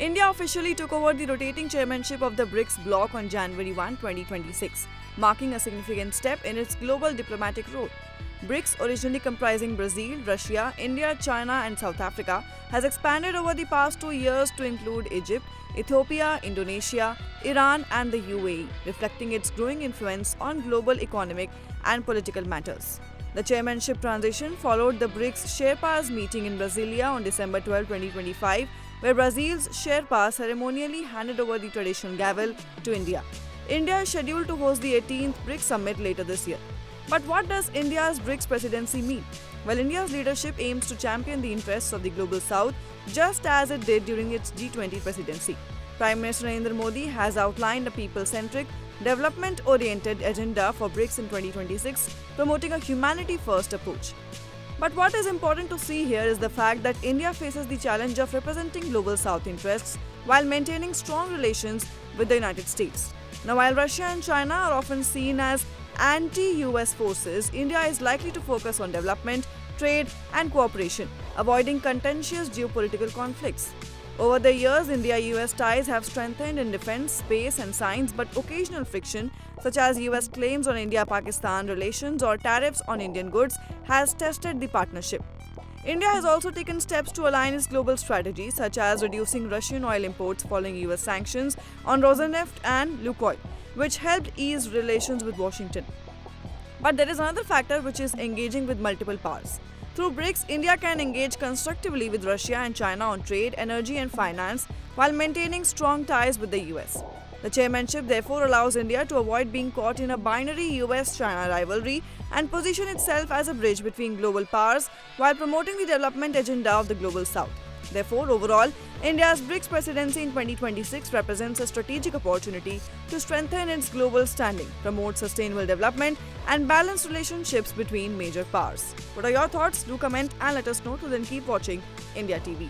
India officially took over the rotating chairmanship of the BRICS bloc on January 1, 2026, marking a significant step in its global diplomatic role. BRICS, originally comprising Brazil, Russia, India, China, and South Africa, has expanded over the past 2 years to include Egypt, Ethiopia, Indonesia, Iran, and the UAE, reflecting its growing influence on global economic and political matters. The chairmanship transition followed the BRICS Sherpas meeting in Brasilia on December 12, 2025, where Brazil's Sherpa ceremonially handed over the traditional gavel to India. India is scheduled to host the 18th BRICS summit later this year. But what does India's BRICS presidency mean? Well, India's leadership aims to champion the interests of the global south just as it did during its G20 presidency. Prime Minister Narendra Modi has outlined a people-centric, development-oriented agenda for BRICS in 2026, promoting a humanity-first approach. But what is important to see here is the fact that India faces the challenge of representing global south interests while maintaining strong relations with the United States. Now, while Russia and China are often seen as anti-US forces, India is likely to focus on development, trade, and cooperation, avoiding contentious geopolitical conflicts. Over the years, India-US ties have strengthened in defense, space, and science, but occasional friction, such as US claims on India-Pakistan relations or tariffs on Indian goods, has tested the partnership. India has also taken steps to align its global strategy, such as reducing Russian oil imports following US sanctions on Rosneft and Lukoil, which helped ease relations with Washington. But there is another factor, which is engaging with multiple powers. Through BRICS, India can engage constructively with Russia and China on trade, energy, and finance while maintaining strong ties with the US. The chairmanship therefore allows India to avoid being caught in a binary US-China rivalry and position itself as a bridge between global powers while promoting the development agenda of the global south. Therefore, overall, India's BRICS presidency in 2026 represents a strategic opportunity to strengthen its global standing, promote sustainable development, and balance relationships between major powers. What are your thoughts? Do comment and let us know. To then keep watching India TV.